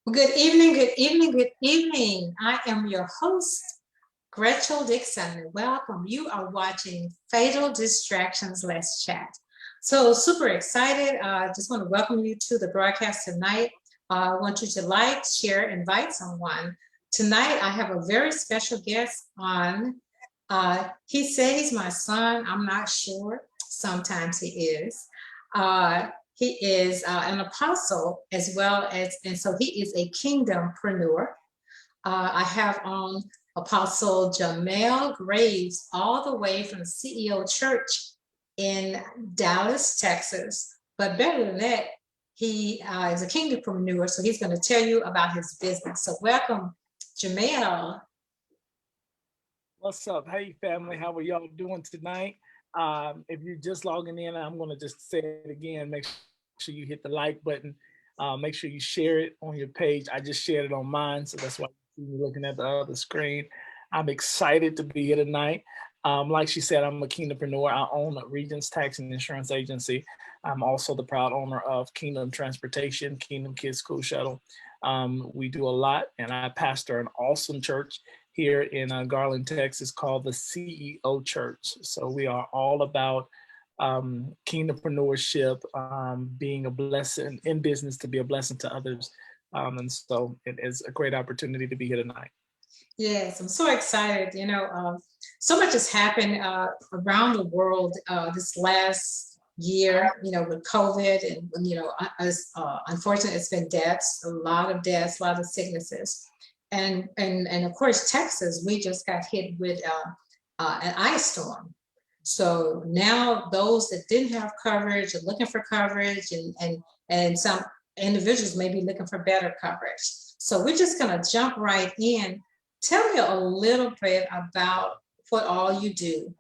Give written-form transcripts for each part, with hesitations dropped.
Well, good evening, good evening, good evening. I am your host, Gretchen Dixon. Welcome. You are watching Fatal Distractions. Let's chat. So super excited. Just want to welcome you to the broadcast tonight. I want you to like, share, invite someone. Tonight, I have a very special guest on. He said he's my son. I'm not sure. Sometimes he is. Uh, he is an apostle as well as, and so he is a kingdompreneur. I have on Apostle Jamael Graves, all the way from CEO Church in Dallas, Texas. But better than that, he is a kingdompreneur, so he's going to tell you about his business. So welcome, Jamael. What's up? Hey, family. How are y'all doing tonight? If you're just logging in, I'm going to just say it again. Make sure you hit the like button. Make sure you share it on your page. I just shared it on mine, so that's why you see me looking at the other screen. I'm excited to be here tonight. Like she said, I'm a kingdompreneur. I own a Regents Tax and Insurance Agency. I'm also the proud owner of Kingdom Transportation, Kingdom Kids School Shuttle. We do a lot, and I pastor an awesome church here in Garland, Texas, called the CEO Church. So we are all about kingdompreneurship, being a blessing in business, to be a blessing to others. And so it is a great opportunity to be here tonight. Yes, I'm so excited. So much has happened around the world this last year, with COVID and, unfortunately, it's been deaths, a lot of deaths, a lot of sicknesses. And of course, Texas, we just got hit with an ice storm. So now those that didn't have coverage are looking for coverage, and some individuals may be looking for better coverage. So we're just going to jump right in. Tell me a little bit about what all you do.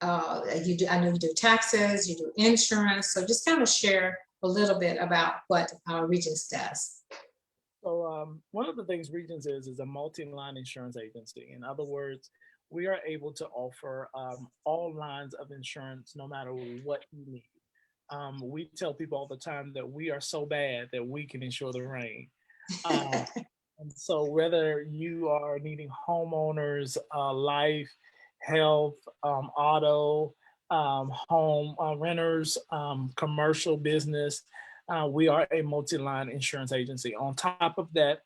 You do. I know you do taxes, you do insurance. So just kind of share a little bit about what Regents does. So one of the things Regions is a multi-line insurance agency. In other words, we are able to offer all lines of insurance no matter what you need. We tell people all the time that we are so bad that we can insure the rain. And so whether you are needing homeowners, life, health, auto, home renters, commercial business, we are a multi-line insurance agency. On top of that,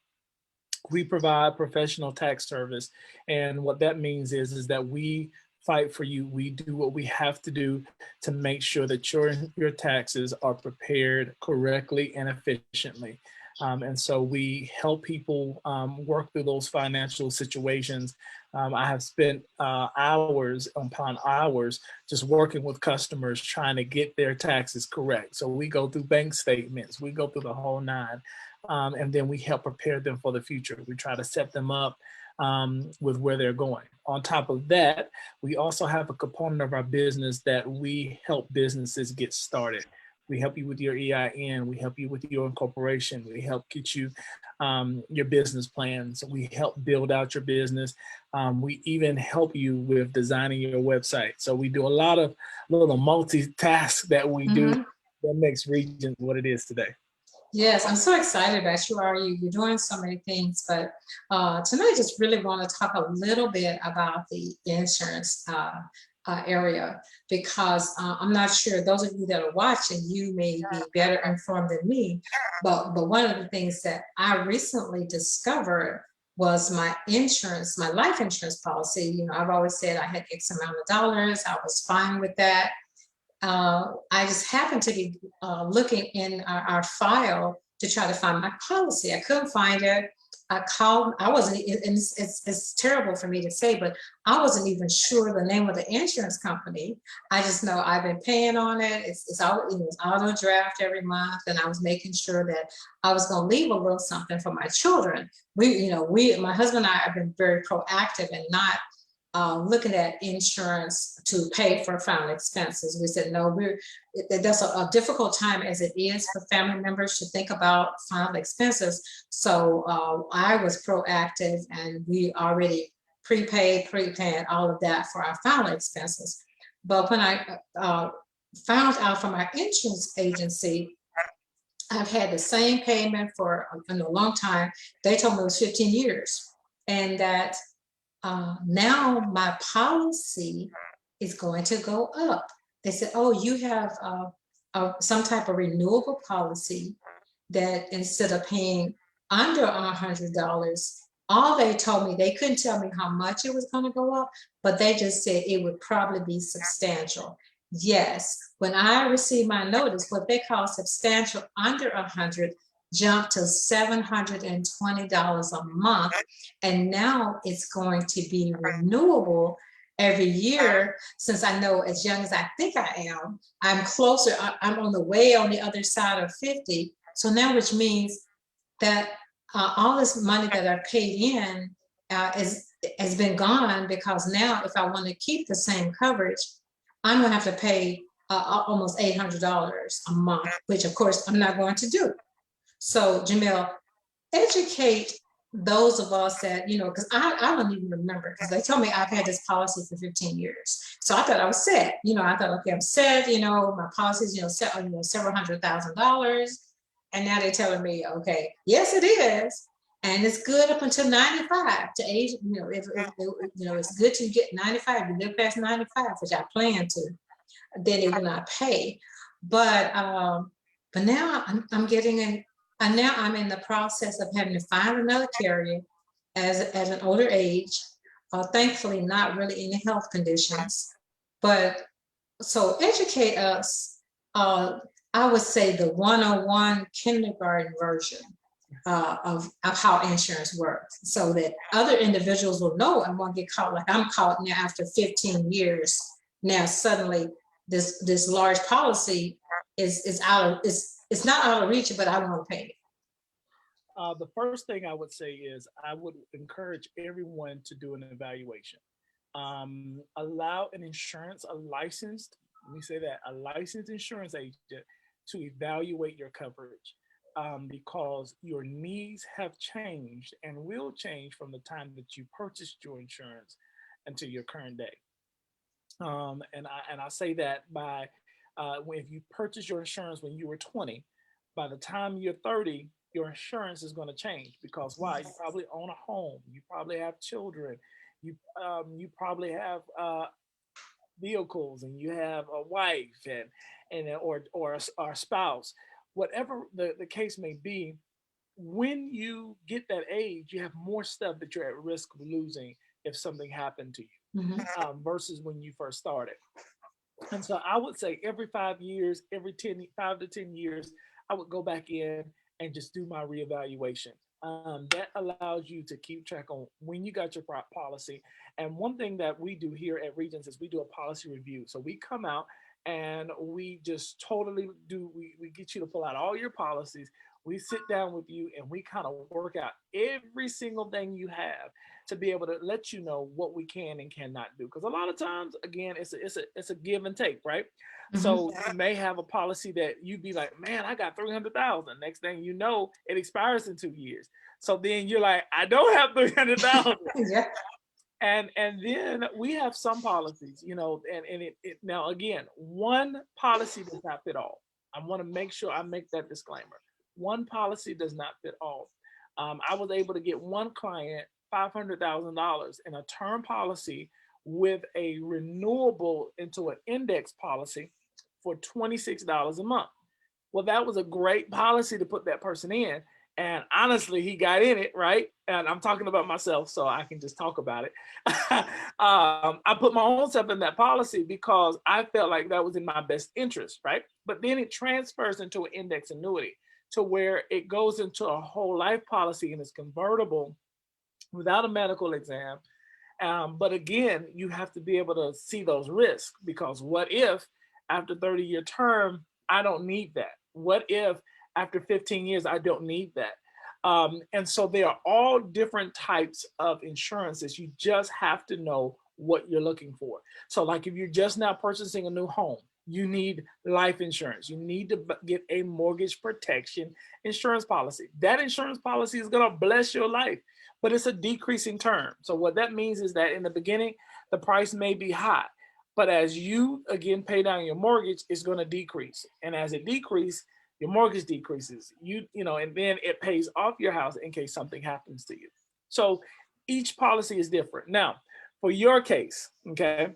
we provide professional tax service. And what that means is that we fight for you. We do what we have to do to make sure that your taxes are prepared correctly and efficiently. And so we help people work through those financial situations. I have spent hours upon hours just working with customers trying to get their taxes correct. So we go through bank statements, we go through the whole nine, and then we help prepare them for the future. We try to set them up with where they're going. On top of that, we also have a component of our business that we help businesses get started. We help you with your EIN. We help you with your incorporation. We help get you your business plans. We help build out your business. We even help you with designing your website. So we do a lot of little multitask that we do that makes Region what it is today. Yes, I'm so excited about you. You're doing so many things, but tonight I just really want to talk a little bit about the insurance area, because I'm not sure, those of you that are watching, you may be better informed than me, but one of the things that I recently discovered was my insurance, my life insurance policy. I've always said I had X amount of dollars. I was fine with that. I just happened to be looking in our file to try to find my policy. I couldn't find it. I called, I wasn't, and it's terrible for me to say, but I wasn't even sure the name of the insurance company. I just know I've been paying on it. It's auto draft every month, and I was making sure that I was going to leave a little something for my children. My husband and I have been very proactive and not looking at insurance to pay for family expenses. We said, no, that's a difficult time as it is for family members to think about family expenses. So I was proactive, and we already prepaid all of that for our family expenses. But when I found out from our insurance agency, I've had the same payment for a long time. They told me it was 15 years. And that now my policy is going to go up. They said, oh, you have some type of renewable policy that instead of paying under $100, all they told me, they couldn't tell me how much it was going to go up, but they just said it would probably be substantial. Yes, when I received my notice, what they call substantial under 100 jumped to $720 a month, and now it's going to be renewable every year. Since I know, as young as I think I am, I'm closer, I'm on the way on the other side of 50. So now, which means that all this money that I paid in has been gone, because now if I want to keep the same coverage, I'm going to have to pay almost $800 a month, which of course I'm not going to do. So Jamael, educate those of us that, because I don't even remember, because they told me I've had this policy for 15 years. So I thought I was set. I thought, okay, I'm set, my policy's, set, several $100,000. And now they're telling me, okay, yes, it is. And it's good up until 95 to age, if it's good to get 95, you live past 95, which I plan to, then they will not pay. But now I'm getting in, and now I'm in the process of having to find another carrier as an older age. Thankfully, not really any health conditions. But so educate us. I would say the 101 kindergarten version of how insurance works, so that other individuals will know and won't get caught like I'm caught now after 15 years. Now suddenly this large policy is out of, it's not out of reach, but I won't pay it. The first thing I would say is I would encourage everyone to do an evaluation. Allow a licensed, let me say that, a licensed insurance agent to evaluate your coverage, because your needs have changed and will change from the time that you purchased your insurance until your current day. And I say that by if you purchase your insurance when you were 20, by the time you're 30, your insurance is going to change, because why? You probably own a home, you probably have children, you probably have vehicles, and you have a wife and or a spouse, whatever the case may be. When you get that age, you have more stuff that you're at risk of losing if something happened to you, versus when you first started. And so I would say every 5 years, every 5 to 10 years, I would go back in and just do my reevaluation. That allows you to keep track on when you got your policy. And one thing that we do here at Regents is we do a policy review. So we come out and we just totally we get you to pull out all your policies. We sit down with you and we kind of work out every single thing you have to be able to let you know what we can and cannot do. Because a lot of times, again, it's a give and take, right? So you may have a policy that you'd be like, man, I got 300,000. Next thing you know, it expires in 2 years. So then you're like, I don't have 300,000. Yeah. And then we have some policies, and it now again, one policy does not fit all. I want to make sure I make that disclaimer. One policy does not fit all. I was able to get one client $500,000 in a term policy with a renewable into an index policy for $26 a month. Well, that was a great policy to put that person in. And honestly, he got in it, right? And I'm talking about myself, so I can just talk about it. I put my own self in that policy because I felt like that was in my best interest, right? But then it transfers into an index annuity to where it goes into a whole life policy and it's convertible without a medical exam. But again, you have to be able to see those risks, because what if after 30-year term, I don't need that? What if after 15 years, I don't need that? And so there are all different types of insurances. You just have to know what you're looking for. So like if you're just now purchasing a new home, you need life insurance. You need to get a mortgage protection insurance policy. That insurance policy is going to bless your life, but it's a decreasing term. So what that means is that in the beginning, the price may be high, but as you again pay down your mortgage, it's going to decrease. And as it decreases, your mortgage decreases, and then it pays off your house in case something happens to you. So each policy is different. Now, for your case, okay,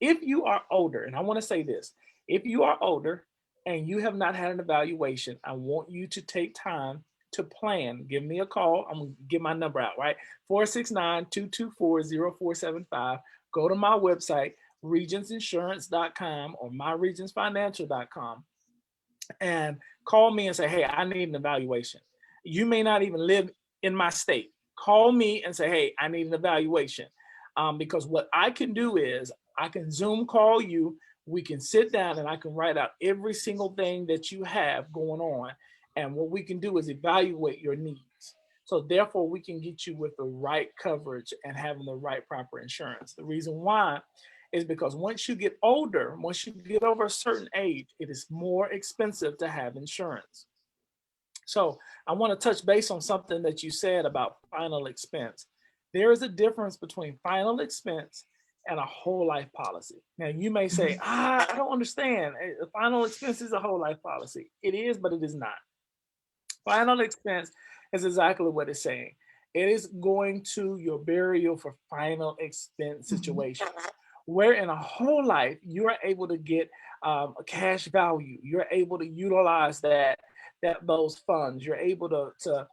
if you are older, and I want to say this, if you are older and you have not had an evaluation, I want you to take time to plan. Give me a call. I'm going to give my number out, right? 469-224-0475. Go to my website, regentsinsurance.com or myregentsfinancial.com, and call me and say, hey, I need an evaluation. You may not even live in my state. Call me and say, hey, I need an evaluation. Because what I can do is I can Zoom call you. We can sit down and I can write out every single thing that you have going on. And what we can do is evaluate your needs. So therefore, we can get you with the right coverage and having the right proper insurance. The reason why is because once you get older, once you get over a certain age, it is more expensive to have insurance. So I want to touch base on something that you said about final expense. There is a difference between final expense and a whole life policy. Now you may say, I don't understand. Final expense is a whole life policy. It is, but it is not. Final expense is exactly what it's saying. It is going to your burial for final expense Mhm. situation. Where in a whole life you are able to get a cash value. You're able to utilize that those funds. You're able to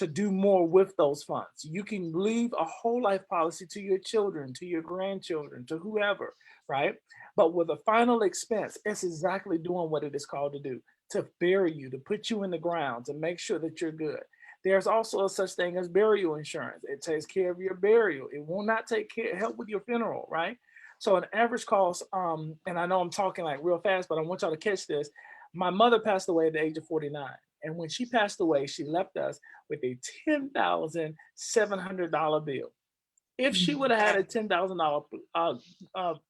do more with those funds. You can leave a whole life policy to your children, to your grandchildren, to whoever, right? But with a final expense, it's exactly doing what it is called to do, to bury you, to put you in the ground, to make sure that you're good. There's also a such thing as burial insurance. It takes care of your burial. It will not help with your funeral, right? So an average cost, and I know I'm talking like real fast, but I want y'all to catch this. My mother passed away at the age of 49. And when she passed away, she left us with a $10,700 bill. If she would have had a $10,000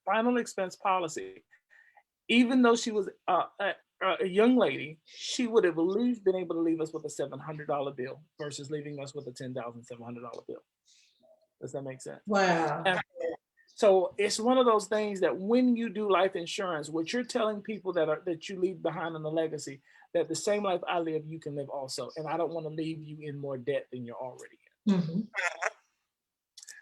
final expense policy, even though she was a young lady, she would have at least been able to leave us with a $700 bill versus leaving us with a $10,700 bill. Does that make sense? Wow. And so it's one of those things that when you do life insurance, what you're telling people that you leave behind in the legacy, that the same life I live, you can live also. And I don't want to leave you in more debt than you're already in. Mhm.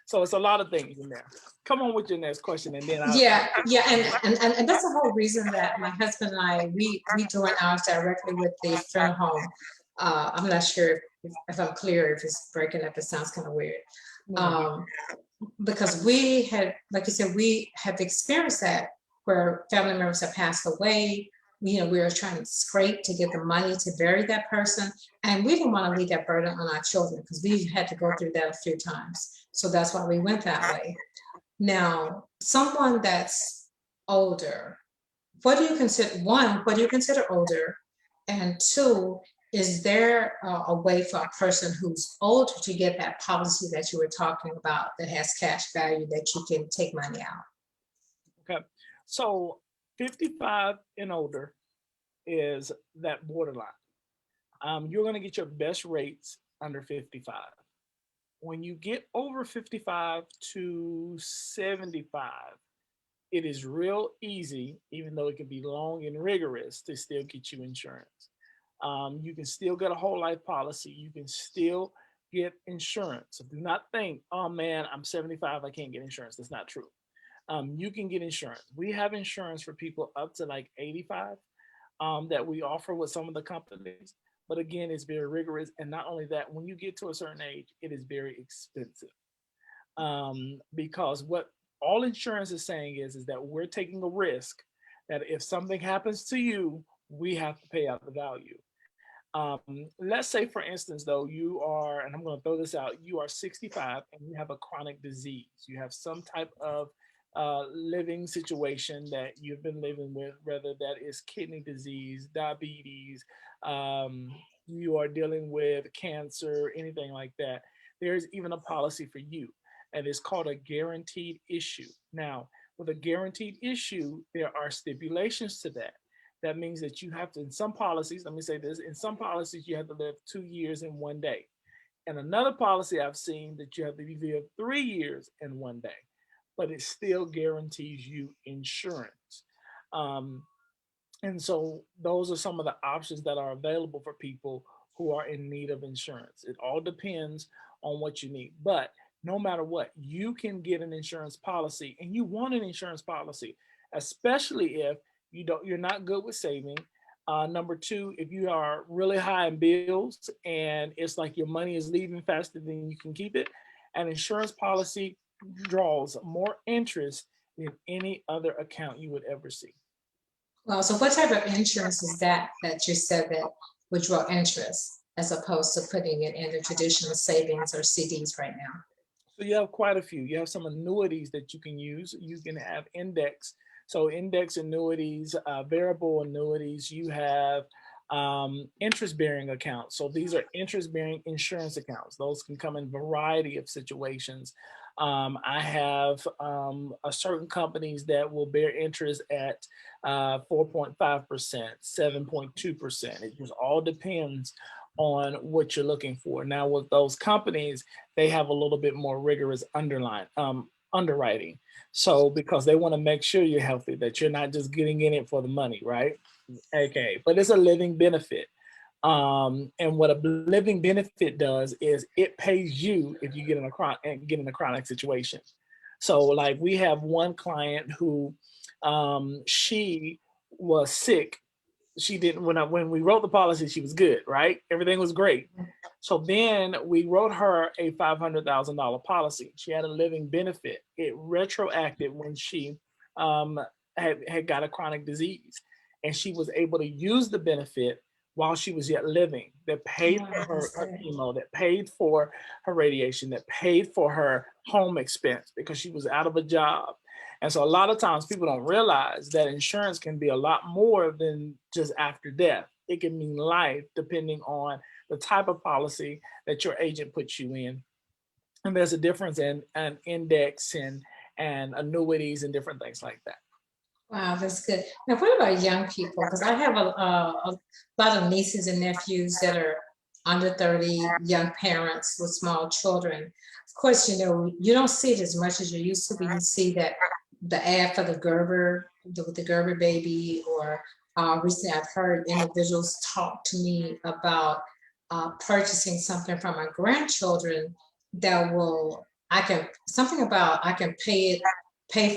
So it's a lot of things in there. Come on with your next question, and then Yeah, yeah, and that's the whole reason that my husband and I we join ours directly with the funeral home. I'm not sure if I'm clear, if it's breaking up. It sounds kind of weird. no, Um, because we had, like you said, we have experienced that where family members have passed away. We were trying to scrape to get the money to bury that person, and we didn't want to leave that burden on our children because we had to go through that a few times. So that's why we went that way. Now, someone that's older, what do you consider, one, what do you consider older? And two, is there a way for a person who's older to get that policy that you were talking about that has cash value that you can take money out? okay. So 55 and older is that borderline. You're going to get your best rates under 55. When you get over 55 to 75, it is real easy, even though it can be long and rigorous, to still get you insurance. You can still get a whole life policy. You can still get insurance. So do not think, oh man, I'm 75, I can't get insurance. That's not true. You can get insurance. We have insurance for people up to like 85 that we offer with some of the companies. But again, it's very rigorous. And not only that, when you get to a certain age, it is very expensive. Because what all insurance is saying is that we're taking a risk that if something happens to you, we have to pay out the value. Let's say, for instance, though, you are, and I'm going to throw this out, you are 65 and you have a chronic disease. You have some type of living situation that you've been living with, whether that is kidney disease, diabetes, you are dealing with cancer, anything like that. There's even a policy for you, and it's called a guaranteed issue. Now, with a guaranteed issue, there are stipulations to that. That means that you have to, in some policies, let me say this, in some policies, you have to live 2 years in one day. And another policy I've seen that you have to live 3 years in one day, but it still guarantees you insurance. Um, And so those are some of the options that are available for people who are in need of insurance. It all depends on what you need. But no matter what, you can get an insurance policy, and you want an insurance policy, especially if you're not good with saving. Number two, if you are really high in bills and it's like your money is leaving faster than you can keep it, an insurance policy draws more interest than any other account you would ever see. Well, so what type of insurance is that you said that would draw interest as opposed to putting it in the traditional savings or CDs right now? So you have quite a few. You have some annuities that you can use. You can have index. So index annuities, variable annuities. You have interest-bearing accounts. So these are interest-bearing insurance accounts. Those can come in a variety of situations. I have certain companies that will bear interest at 4.5%, 7.2%. It just all depends on what you're looking for. Now, with those companies, they have a little bit more rigorous underwriting. So because they want to make sure you're healthy, that you're not just getting in it for the money, right? Okay, but it's a living benefit. And what a living benefit does is it pays you if you get in a chronic situation. So, like we have one client who she was sick. She didn't when we wrote the policy, she was good, right? Everything was great. So then we wrote her a $500,000 policy. She had a living benefit. It retroacted when she um, had got a chronic disease, and she was able to use the benefit while she was yet living. That paid for Wow, her, that's her good. chemo, that paid for her radiation, that paid for her home expense because she was out of a job. And so a lot of times people don't realize that insurance can be a lot more than just after death. It can mean life depending on the type of policy that your agent puts you in. And there's a difference in an index and annuities and different things like that. Wow, that's good. Now, what about young people? Because I have a lot of nieces and nephews that are under 30, young parents with small children. Of course, you don't see it as much as you used to, but you see that the ad for the Gerber, with the Gerber baby, or recently I've heard individuals talk to me about purchasing something from my grandchildren that will, something about I can pay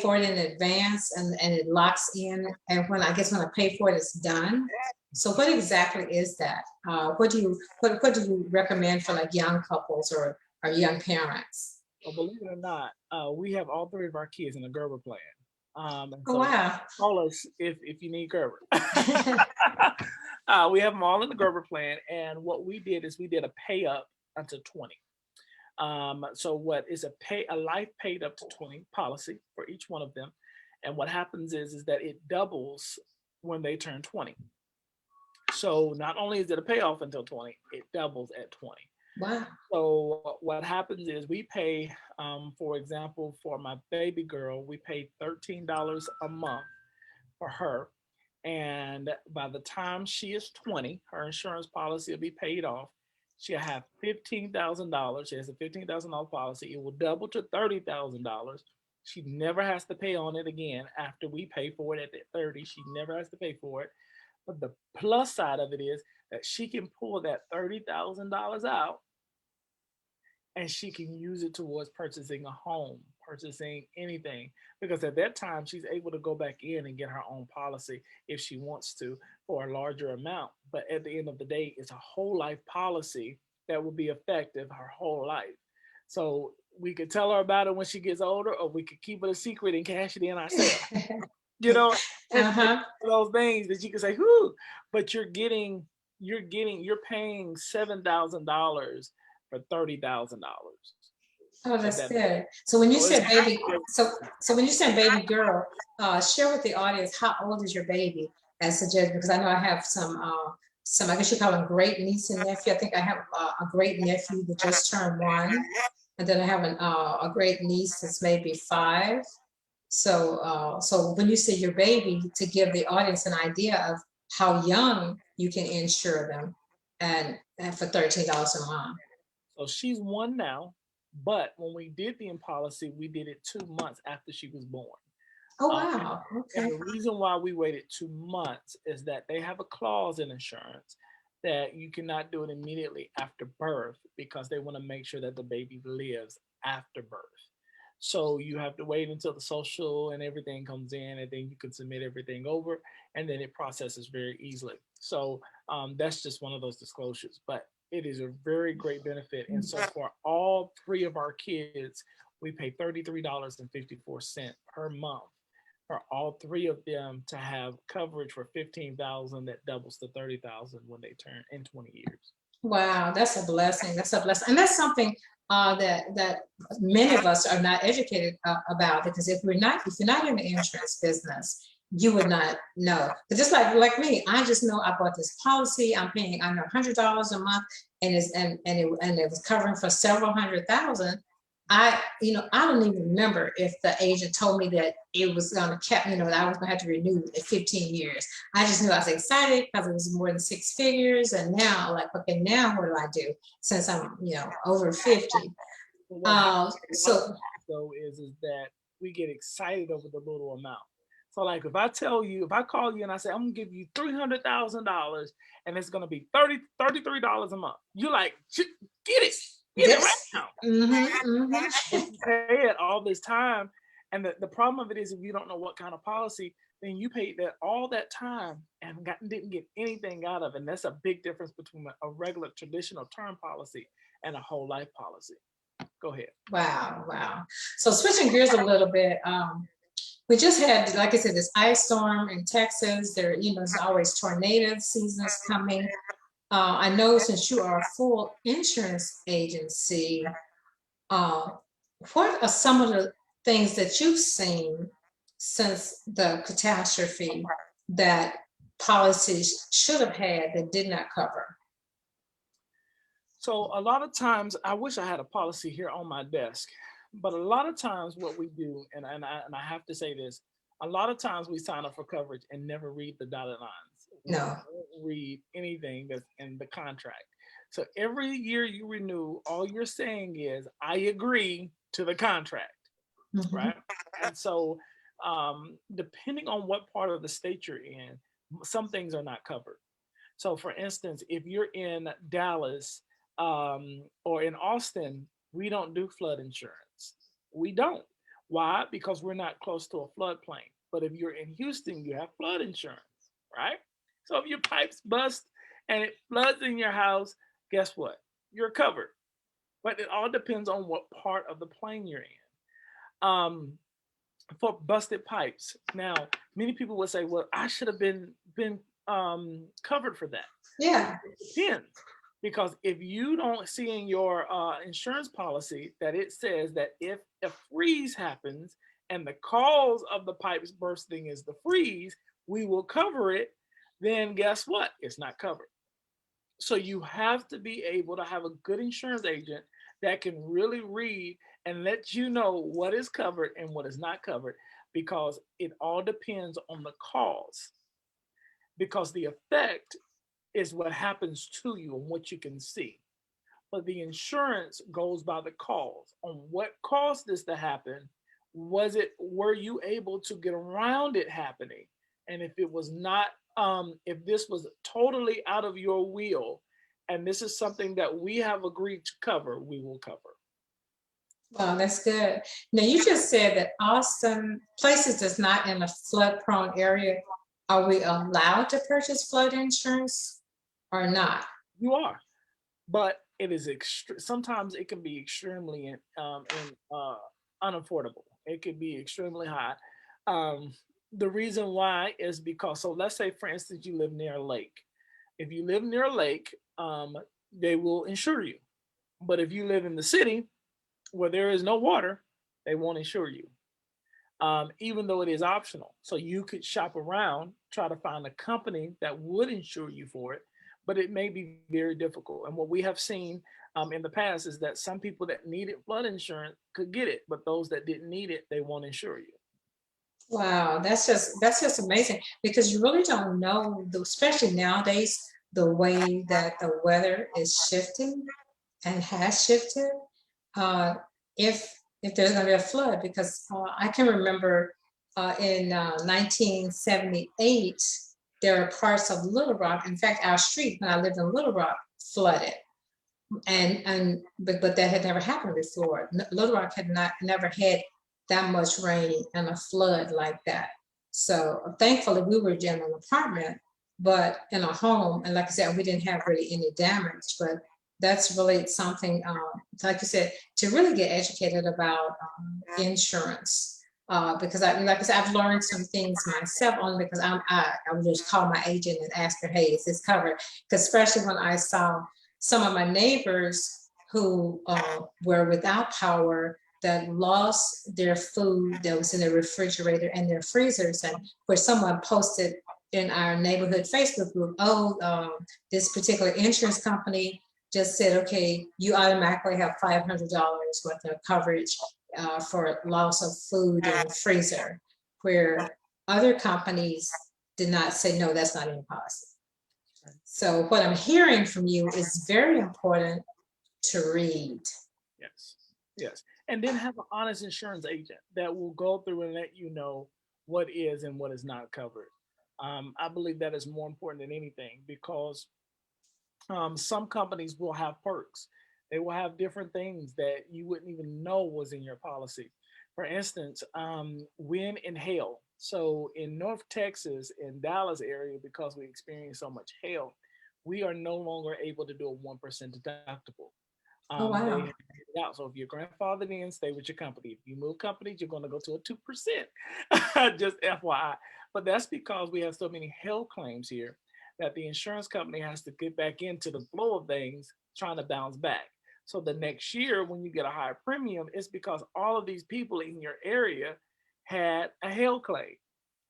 for it in advance and it locks in. And when I guess when I pay for it, it's done. So what exactly is that? What do you recommend for like young couples or young parents? Well, believe it or not, we have all three of our kids in the Gerber plan. And Oh so wow. call us if you need Gerber. We have them all in the Gerber plan. And what we did is we did a pay up until 20. So what is a life paid up to 20 policy for each one of them. And what happens is that it doubles when they turn 20. So not only is it a payoff until 20, it doubles at 20. Wow. So what happens is we pay, for example, for my baby girl, we pay $13 a month for her. And by the time she is 20, her insurance policy will be paid off. She'll have $15,000. She has a $15,000 policy. It will double to $30,000. She never has to pay on it again after we pay for it at that 30. She never has to pay for it. But the plus side of it is that she can pull that $30,000 out and she can use it towards purchasing a home, purchasing anything. Because at that time, she's able to go back in and get her own policy if she wants to for a larger amount. But at the end of the day, it's a whole life policy that will be effective her whole life. So we could tell her about it when she gets older, or we could keep it a secret and cash it in ourselves. You know, it's Uh-huh. one of those things that you can say, "Whoo," but you're paying $7,000 for $30,000. Oh, If that's that good. So when you so it's said baby, so when you said baby girl, share with the audience how old is your baby as suggested, because I know I have some I guess you call them great niece and nephew. I think I have a great nephew that just turned 1, and then I have a great niece that's maybe 5. So when you say your baby, to give the audience an idea of how young you can insure them, and for $13 a month. so she's 1 now, but when we did the policy, we did it 2 months after she was born. Oh, Um, wow. and Okay. the reason why we waited 2 months is that they have a clause in insurance that you cannot do it immediately after birth because they want to make sure that the baby lives after birth. So you have to wait until the social and everything comes in, and then you can submit everything over, and then it processes very easily. So that's just one of those disclosures, but it is a very great benefit. And so for all three of our kids, we pay $33.54 per month for all three of them to have coverage for 15,000 that doubles to 30,000 when they turn in 20 years. Wow, that's a blessing. That's a blessing, and that's something that many of us are not educated about. Because if you're not in the insurance business, you would not know. But just like me, I just know I bought this policy. I'm paying I know $100 a month, and it was covering for several hundred thousand. I don't even remember if the agent told me that it was gonna cap, that I was gonna have to renew in 15 years. I just knew I was excited because it was more than six figures. And now, like, okay, now what do I do since I'm, over 50? But what happens a lot of So times though is that we get excited over the little amount. So like if I call you and I say I'm gonna give you $300,000 and it's gonna be $33 a month, you like get it right this, now. But mm-hmm. you pay it all this time, and the problem of it is if you don't know what kind of policy, then you paid that all that time and didn't get anything out of it. And that's a big difference between a regular traditional term policy and a whole life policy. Go ahead. Wow, wow. So switching gears a little bit, we just had, like I said, this ice storm in Texas. There's always tornado seasons coming. I know since you are a full insurance agency, uh, what are some of the things that you've seen since the catastrophe that policies should have had that did not cover? So a lot of times, I wish I had a policy here on my desk, but a lot of times what we do, and I have to say this, a lot of times we sign up for coverage and never read the dotted lines. We No. don't read anything that's in the contract. So every year you renew, all you're saying is, I agree to the contract, Mhm. right? And so depending on what part of the state you're in, some things are not covered. So, for instance, if you're in Dallas or in Austin, we don't do flood insurance. We don't. Why? Because we're not close to a floodplain. But if you're in Houston, you have flood insurance, right? So if your pipes bust and it floods in your house, guess what? You're covered. But it all depends on what part of the plane you're in. For busted pipes, now many people would say, "Well, I should have been covered for that." Yeah. Depends, because if you don't see in your insurance policy that it says that if a freeze happens and the cause of the pipes bursting is the freeze, we will cover it. Then guess what? It's not covered. So you have to be able to have a good insurance agent that can really read and let you know what is covered and what is not covered, because it all depends on the cause. Because the effect is what happens to you and what you can see. But the insurance goes by the cause. On what caused this to happen? Were you able to get around it happening? And if it was not, if this was totally out of your will, and this is something that we have agreed to cover, we will cover. Wow, that's good. Now, you just said that Austin places that's not in a flood prone area, are we allowed to purchase flood insurance or not? You are, but it is sometimes it can be extremely unaffordable. It can be extremely high. Um, the reason why is because, so let's say for instance you live near a lake. If you live near a lake, they will insure you. But if you live in the city where there is no water, they won't insure you, even though it is optional. So you could shop around, try to find a company that would insure you for it, but it may be very difficult. And what we have seen in the past is that some people that needed flood insurance could get it, but those that didn't need it, they won't insure you. Wow, that's just amazing because you really don't know, especially nowadays, the way that the weather is shifting and has shifted. Uh, if there's going to be a flood, because I can remember in 1978, there are parts of Little Rock. In fact, our street when I lived in Little Rock flooded, but that had never happened before. Little Rock had not never had that much rain and a flood like that. So thankfully, we were in an apartment, but in a home, and like I said, we didn't have really any damage. But that's really something, like you said, to really get educated about insurance. Because like I said, I've learned some things myself only because I would just call my agent and ask her, hey, is this covered? Because especially when I saw some of my neighbors who were without power that lost their food that was in their refrigerator and their freezers, and where someone posted in our neighborhood Facebook group, oh, this particular insurance company just said, okay, you automatically have $500 worth of coverage for loss of food in the freezer, where other companies did not say, no, that's not in policy. So what I'm hearing from you is very important to read. Yes. Yes. And then have an honest insurance agent that will go through and let you know what is and what is not covered. I believe that is more important than anything because some companies will have perks. They will have different things that you wouldn't even know was in your policy. For instance, wind and hail. So in North Texas, in Dallas area, because we experience so much hail, we are no longer able to do a 1% deductible. Oh, They wow. have figured it out. So if you're grandfathered in, stay with your company. If you move companies, you're going to go to a 2%. Just FYI. But that's because we have so many hail claims here that the insurance company has to get back into the flow of things, trying to bounce back. So the next year, when you get a higher premium, it's because all of these people in your area had a hail claim,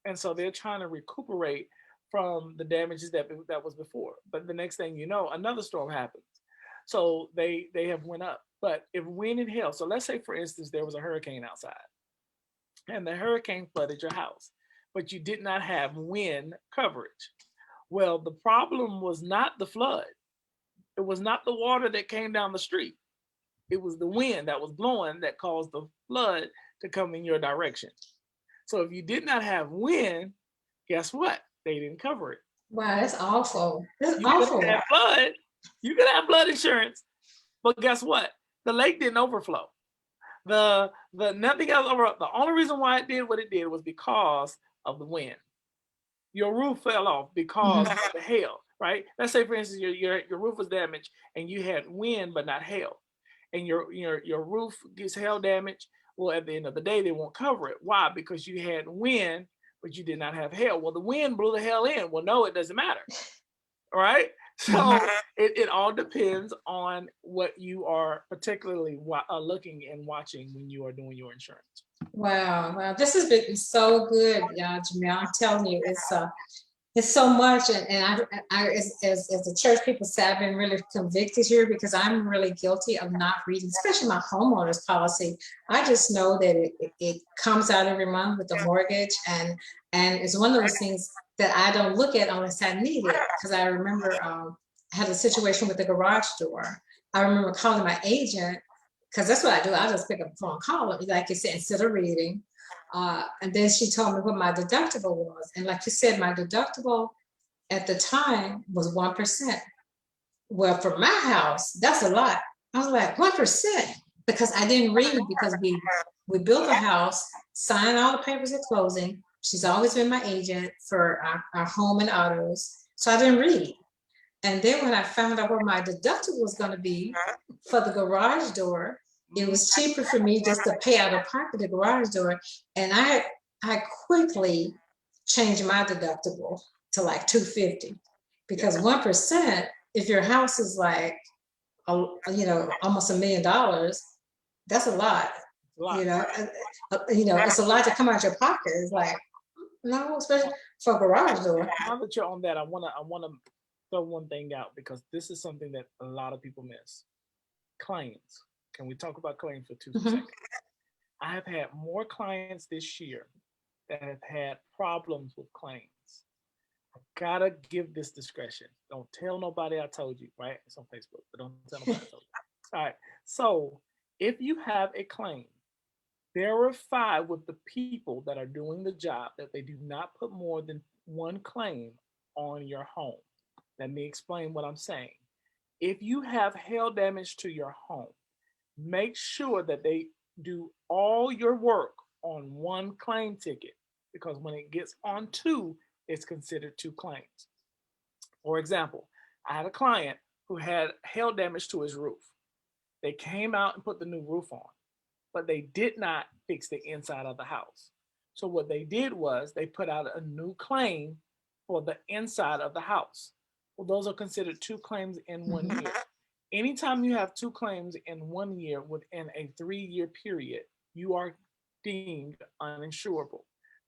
and so they're trying to recuperate from the damages that was before. But the next thing you know, another storm happens, so they have went up. But if wind and hail, so let's say for instance there was a hurricane outside, and the hurricane flooded your house, but you did not have wind coverage. Well, the problem was not the flood. It was not the water that came down the street. It was the wind that was blowing that caused the flood to come in your direction. So if you did not have wind, guess what? They didn't cover it. Wow, that's awful. That's You could awful. have flood. You could have flood insurance, but guess what? The lake didn't overflow. The nothing else over. The only reason why it did what it did was because of the wind. Your roof fell off because of the hail, right? Let's say, for instance, your roof was damaged and you had wind but not hail, and your roof gets hail damage. Well, at the end of the day, they won't cover it. Why? Because you had wind, but you did not have hail. Well, the wind blew the hail in. Well, no, it doesn't matter, right? So it all depends on what you are particularly looking and watching when you are doing your insurance. Wow, wow, this has been so good, Jamael. I'm telling you, it's so much, and as the church people say, I've been really convicted here because I'm really guilty of not reading, especially my homeowner's policy. I just know that it comes out every month with the mortgage, and it's one of those things that I don't look at unless I need it. Because I remember I had a situation with the garage door. I remember calling my agent because that's what I do. I just pick up the phone and call them, like you said, instead of reading. And then she told me what my deductible was. And like you said, my deductible at the time was 1%. Well, for my house, that's a lot. I was like, 1%, because I didn't read, because we built a house, signed all the papers at closing. She's always been my agent for our home and autos. So I didn't read. And then when I found out what my deductible was going to be for the garage door, it was cheaper for me just to pay out of pocket the garage door. And I quickly changed my deductible to like 250, because 1%, if your house is like almost $1 million, that's a lot. It's a lot to come out your pocket. It's like, no, especially for a garage door. Now that you're on that, I wanna throw one thing out because this is something that a lot of people miss. Claims. Can we talk about claims for 2 seconds? I have had more clients this year that have had problems with claims. I gotta give this discretion. Don't tell nobody I told you, right? It's on Facebook, but don't tell nobody I told you. All right. So if you have a claim verify with the people that are doing the job that they do not put more than one claim on your home. Let me explain what I'm saying. If you have hail damage to your home, make sure that they do all your work on one claim ticket, because when it gets on two, it's considered two claims. For example, I had a client who had hail damage to his roof. They came out and put the new roof on, but they did not fix the inside of the house. So what they did was they put out a new claim for the inside of the house. Well, those are considered two claims in one Mhm. year. Anytime you have two claims in one year within a 3 year period, you are deemed uninsurable.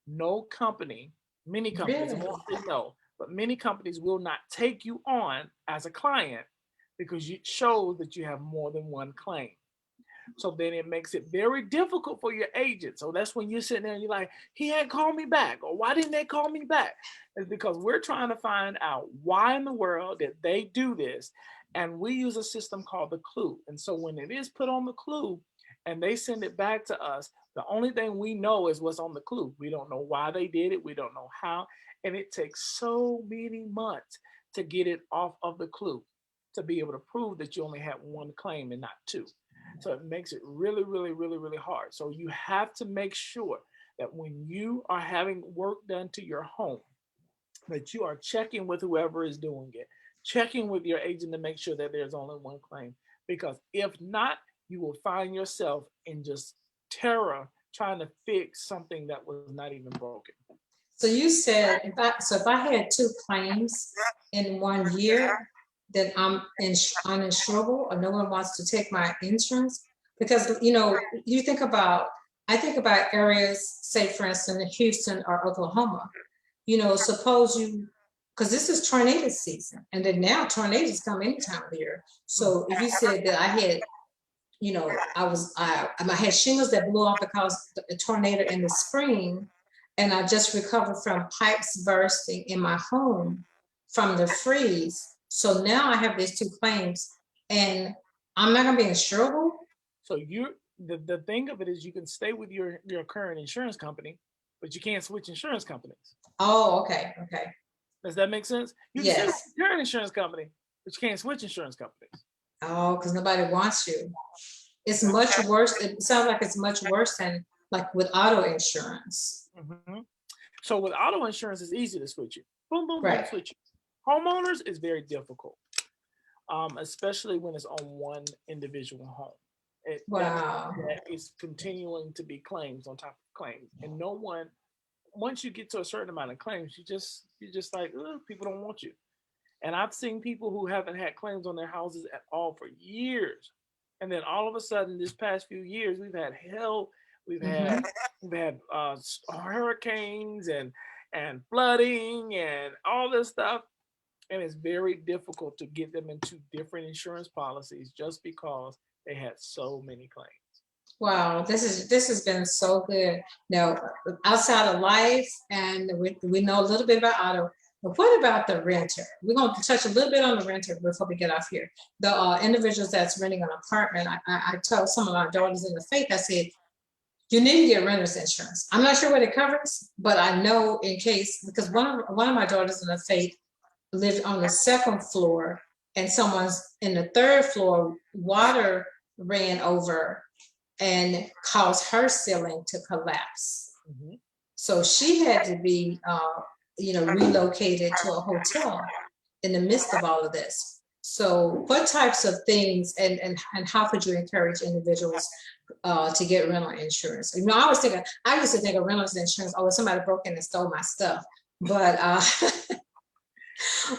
No company, many companies, I Really? won't say no, but many companies will not take you on as a client because it shows that you have more than one claim. So then it makes it very difficult for your agent. So that's when you're sitting there and you're like, he hadn't called me back, or why didn't they call me back? It's because we're trying to find out why in the world did they do this. And we use a system called the clue. And so when it is put on the clue and they send it back to us, the only thing we know is what's on the clue. We don't know why they did it. We don't know how. And it takes so many months to get it off of the clue to be able to prove that you only had one claim and not two. So it makes it really, really, really, really hard. So you have to make sure that when you are having work done to your home, that you are checking with whoever is doing it, checking with your agent to make sure that there's only one claim. Because if not, you will find yourself in just terror trying to fix something that was not even broken. So you said if I had two claims in one year, then I'm uninsurable or no one wants to take my insurance? Because you think about I think about areas, say for instance, Houston or Oklahoma. Suppose because this is tornado season, and then now tornadoes come any time of year. So if you said that I had I had shingles that blew off because the tornado in the spring, and I just recovered from pipes bursting in my home from the freeze. So now I have these two claims, and I'm not gonna be insurable. So the thing of it is you can stay with your current insurance company, but you can't switch insurance companies. Oh, okay, okay, Does that make sense? You can stay with yes. your current insurance company, but you can't switch insurance companies. Oh, because nobody wants you. It's much worse. It sounds like it's much worse than like with auto insurance. Mhm. So with auto insurance, it's easy to switch you. Boom, boom, boom, Right. switch you. Homeowners is very difficult, especially when it's on one individual home. That means Wow. that it's continuing to be claims on top of claims, and no one. Once you get to a certain amount of claims, you're just like, ugh, people don't want you. And I've seen people who haven't had claims on their houses at all for years, and then all of a sudden, this past few years, we've had hell, we've had Mm-hmm. we've had hurricanes and flooding and all this stuff, and it's very difficult to get them into different insurance policies just because they had so many claims. Wow, this has been so good. Now, outside of life, and we know a little bit about auto, but what about the renter? We're going to touch a little bit on the renter before we get off here. The individuals that's renting an apartment. I told some of my daughters in the faith, I said, you need to get renter's insurance. I'm not sure what it covers, but I know in case because one of my daughters in the faith lived on the second floor, and someone's in the third floor. Water ran over and caused her ceiling to collapse. Mm-hmm. So she had to be, relocated to a hotel in the midst of all of this. So, what types of things and how could you encourage individuals to get rental insurance? I used to think of rental insurance. Oh, somebody broke in and stole my stuff. But kind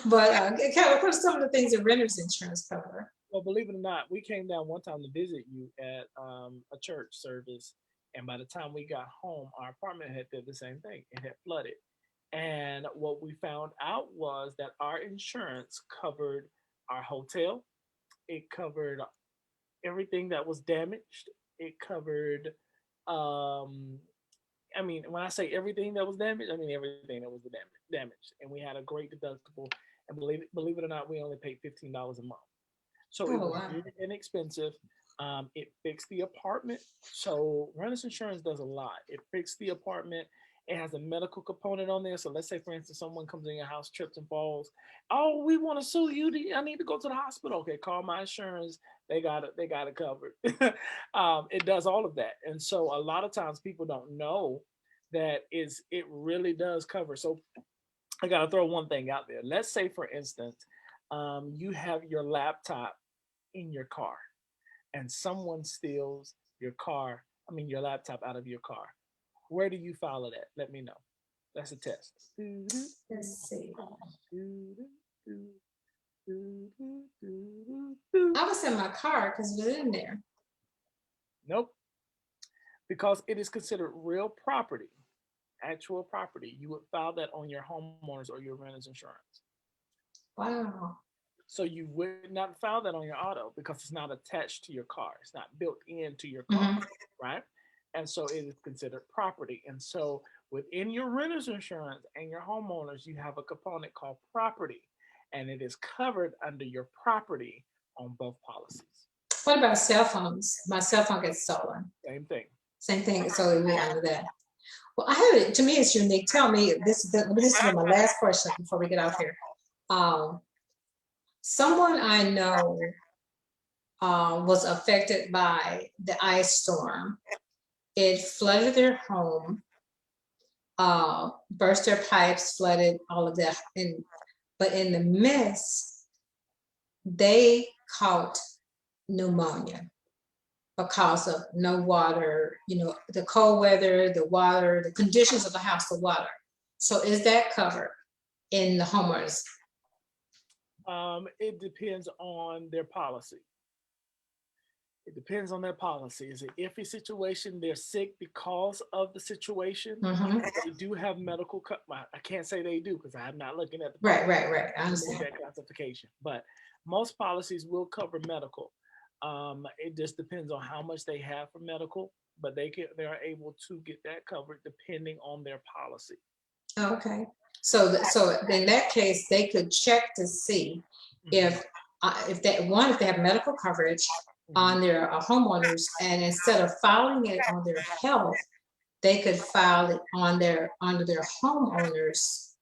of what are some of the things that renters insurance cover? Well, believe it or not, we came down one time to visit you at a church service, and by the time we got home, our apartment had did the same thing. It had flooded, and what we found out was that our insurance covered our hotel. It covered everything that was damaged. It covered, um, I mean, when I say everything that was damaged, I mean everything that was damaged. And we had a great deductible, and believe it or not, we only paid $15 a month. So it Oh was wow. really inexpensive. It fixed the apartment. So renters insurance does a lot. It fixed the apartment. It has a medical component on there. So let's say, for instance, someone comes in your house, trips and falls. Oh, we want to sue you. I need to go to the hospital. Okay, call my insurance. They got it. They got it covered. It does all of that. And so a lot of times people don't know that is it really does cover. So I got to throw one thing out there. Let's say, for instance, you have your laptop in your car and someone steals your car, I mean, your laptop out of your car. Where do you file it at? Let me know. That's a test. Let's see. Nope. I was in my car because it was in there. Because it is considered real property, actual property. You would file that on your homeowners or your renter's insurance. Wow. So you would not file that on your auto because it's not attached to your car. It's not built into your car, Hmm. right? And so it is considered property. And so within your renter's insurance and your homeowners, you have a component called property, and it is covered under your property on both policies. What about cell phones? My cell phone gets stolen. Same thing. Same thing. So we under that. Well, I have it. To me, it's unique. Tell me this. This is my last question before we get out here. Um, Someone I know was affected by the ice storm. It flooded their home, burst their pipes, flooded all of that. But in the midst, they caught pneumonia because of no water, the cold weather, the water, the conditions of the house, the water. So is that covered in the homeowners? It depends on their policy. It depends on their policy. It's an iffy situation. They're sick because of the situation. Hmm. They do have medical. I can't say they do because I'm not looking at the Right, policy. right. I understand. That classification. But most policies will cover medical. It just depends on how much they have for medical, but they are able to get that covered depending on their policy. Okay. So in that case, they could check to see Mhm, if if they have medical coverage mhm. on their homeowners, and instead of filing it on their health, they could file it on their under their homeowners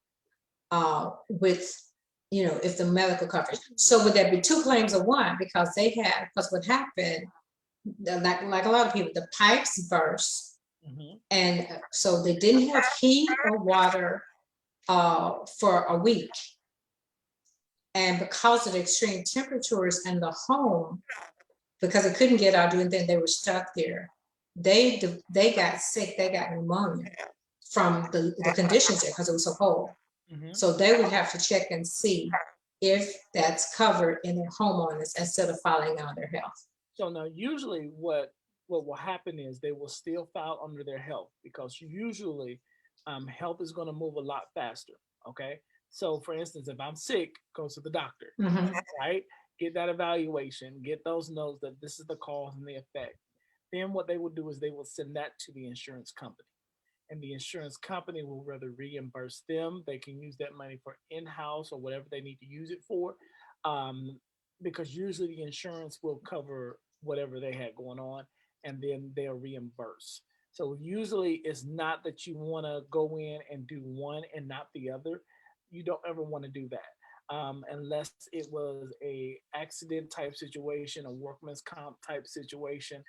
with if the medical coverage. So would that be two claims of one? Because what happened, like a lot of people, the pipes burst, Mhm. and so they didn't have heat or water for a week. And because of the extreme temperatures in the home, because they couldn't get out, do anything, they were stuck there. They got sick. They got pneumonia from the conditions there because it was so cold. Mhm. So they would have to check and see if that's covered in their homeowners instead of filing on their health. So now, usually, what will happen is they will still file under their health because usually, health is going to move a lot faster. Okay, so for instance, if I'm sick, go to the doctor, Hmm. right? Get that evaluation, get those notes that this is the cause and the effect. Then what they will do is they will send that to the insurance company, and the insurance company will rather reimburse them. They can use that money for in-house or whatever they need to use it for, um, because usually the insurance will cover whatever they had going on, and then they'll reimburse. So usually it's not that you want to go in and do one and not the other. You don't ever want to do that, unless it was a accident type situation, a workman's comp type situation.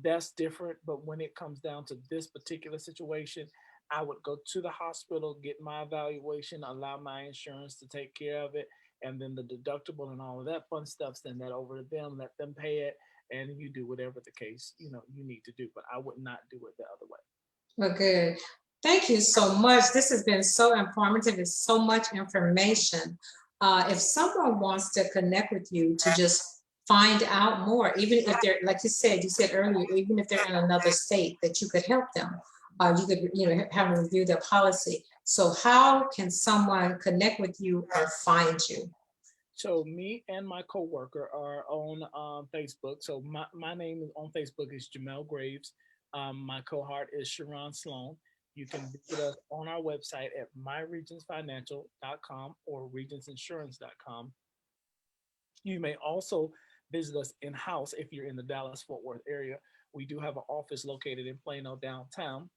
That's different. But when it comes down to this particular situation, I would go to the hospital, get my evaluation, allow my insurance to take care of it, and then the deductible and all of that fun stuff, send that over to them, let them pay it, and you do whatever the case you need to do. But I would not do it the other way. Well, good. Thank you so much. This has been so informative. It's so much information. If someone wants to connect with you to just find out more, even if they're, like you said earlier, even if they're in another state, that you could help them. You could, have them review their policy. So how can someone connect with you or find you? So me and my coworker are on Facebook. So my name is on Facebook is Jamael Graves. My cohort is Sharon Sloan. You can visit us on our website at myregionsfinancial.com or regionsinsurance.com. You may also visit us in-house if you're in the Dallas-Fort Worth area. We do have an office located in Plano downtown,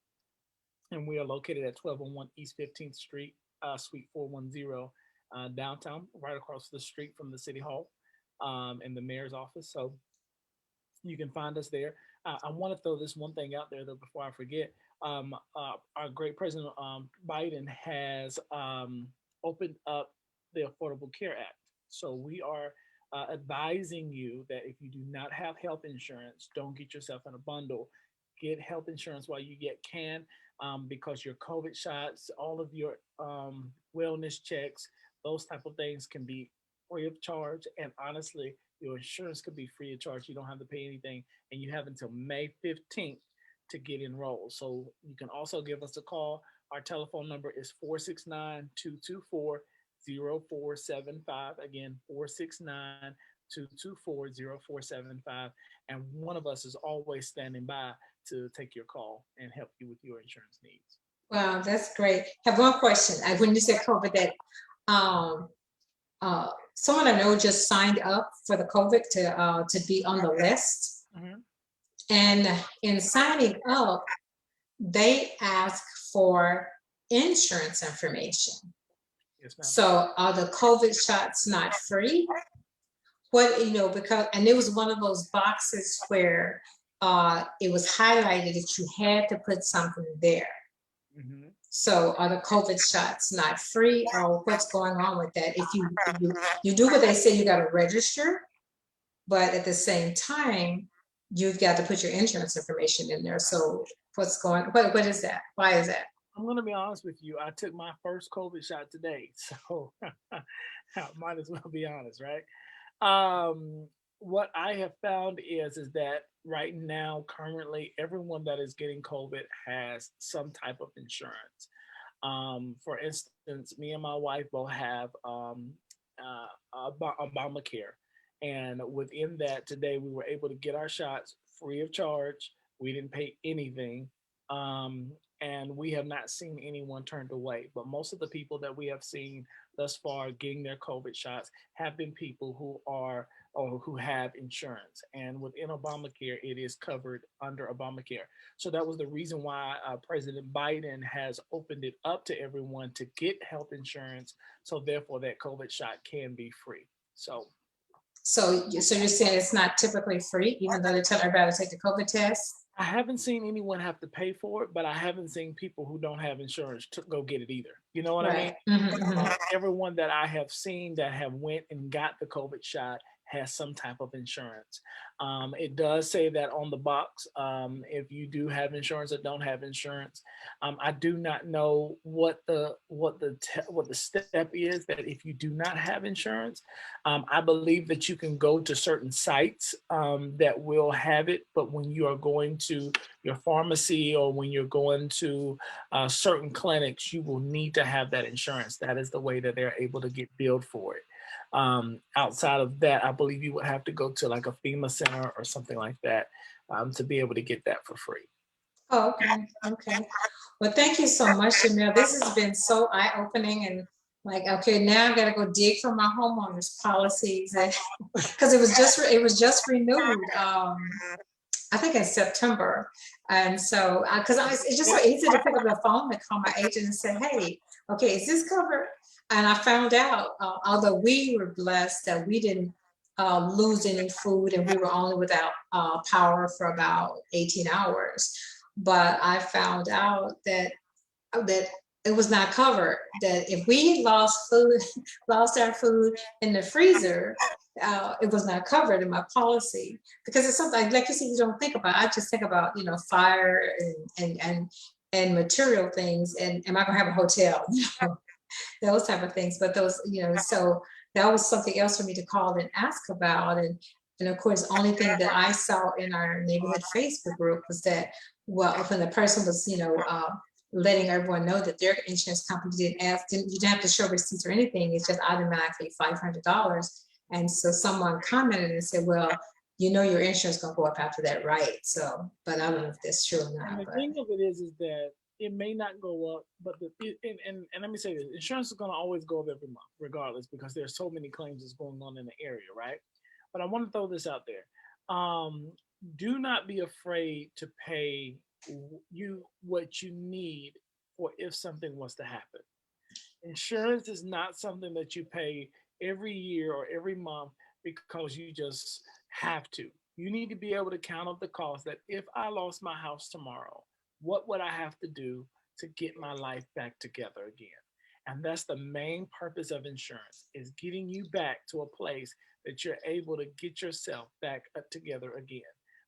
and we are located at 1201 East 15th Street, Suite 410, downtown, right across the street from the City Hall and the mayor's office. So you can find us there. I want to throw this one thing out there though before I forget. Our great President Biden has opened up the Affordable Care Act. So we are advising you that if you do not have health insurance, don't get yourself in a bundle. Get health insurance while you get can, because your COVID shots, all of your wellness checks, those type of things can be free of charge. And honestly, your insurance could be free of charge. You don't have to pay anything, and you have until May 15th to get enrolled. So you can also give us a call. Our telephone number is 469-224-0475. Again, 469-224-0475. And one of us is always standing by to take your call and help you with your insurance needs. Wow, that's great. I have one question. When you said COVID, that um, someone I know just signed up for the COVID to be on the list. Mm-hmm. And in signing up, they ask for insurance information. Yes, ma'am. So are the COVID shots not free? What, because, and it was one of those boxes where it was highlighted that you had to put something there. Mm-hmm. So are the COVID shots not free, or what's going on with that? If you do what they say, you got to register, but at the same time, you've got to put your insurance information in there. So what is that? Why is that? I'm going to be honest with you. I took my first COVID shot today, so I might as well be honest, right? What I have found is that right now, currently, everyone that is getting COVID has some type of insurance. For instance, me and my wife both have Obamacare, and within that, today we were able to get our shots free of charge. We didn't pay anything. Um, and we have not seen anyone turned away. But most of the people that we have seen thus far getting their COVID shots have been people who are or who have insurance. And within Obamacare, it is covered under Obamacare. So that was the reason why President Biden has opened it up to everyone to get health insurance. So therefore, that COVID shot can be free. So you're saying it's not typically free, even though they tell everybody to take the COVID test? I haven't seen anyone have to pay for it, but I haven't seen people who don't have insurance to go get it either. You know what Right. I mean? Mm-hmm. Everyone that I have seen that have went and got the COVID shot has some type of insurance. It does say that on the box, if you do have insurance or don't have insurance. I do not know what the step is that if you do not have insurance. I believe that you can go to certain sites that will have it, but when you are going to your pharmacy or when you're going to certain clinics, you will need to have that insurance. That is the way that they're able to get billed for it. Outside of that, I believe you would have to go to like a FEMA center or something like that to be able to get that for free. Oh, okay. Well, thank you so much, Jamael. This has been so eye-opening, and like, okay, now I've got to go dig for my homeowners policies, because it was just renewed. I think in September, and so because it's just so easy to pick up the phone and call my agent and say, hey, okay, is this covered? And I found out, although we were blessed that we didn't lose any food, and we were only without power for about 18 hours. But I found out that it was not covered. That if we lost our food in the freezer, it was not covered in my policy, because it's something like you said you don't think about. I just think about fire and material things, and am I gonna have a hotel? Those type of things. But those, so that was something else for me to call and ask about. And of course, the only thing that I saw in our neighborhood Facebook group was that, well, when the person was, letting everyone know that their insurance company you didn't have to show receipts or anything. It's just automatically $500. And so someone commented and said, well, your insurance gonna go up after that, right? So, but I don't know if that's true or not. And the thing of it is that it may not go up, but and let me say this: insurance is going to always go up every month, regardless, because there's so many claims that's going on in the area, right? But I want to throw this out there. Do not be afraid to pay you what you need for if something was to happen. Insurance is not something that you pay every year or every month because you just have to. You need to be able to count up the cost that if I lost my house tomorrow, what would I have to do to get my life back together again? And that's the main purpose of insurance is getting you back to a place that you're able to get yourself back together again.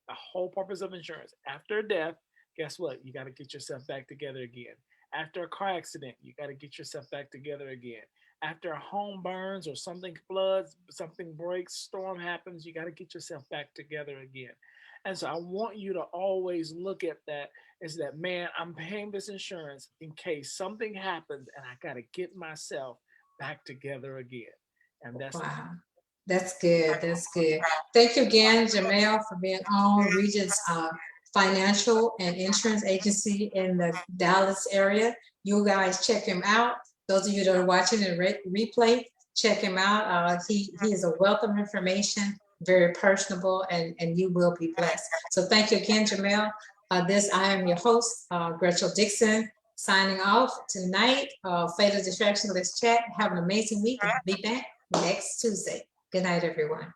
The whole purpose of insurance after a death, guess what? You got to get yourself back together again. After a car accident, you got to get yourself back together again. After a home burns or something floods, something breaks, storm happens, you got to get yourself back together again. And so I want you to always look at that is that, man, I'm paying this insurance in case something happens and I got to get myself back together again. And that's the key. Wow. That's good. That's good. Thank you again, Jamael, for being on Regent's financial and insurance agency in the Dallas area. You guys check him out. Those of you that are watching the replay, check him out. He is a wealth of information, very personable, and you will be blessed. So thank you again, Jamael. I am your host, Gretchen Dixon, signing off tonight. Fatal Distraction, let's chat. Have an amazing week and be back next Tuesday. Good night, everyone.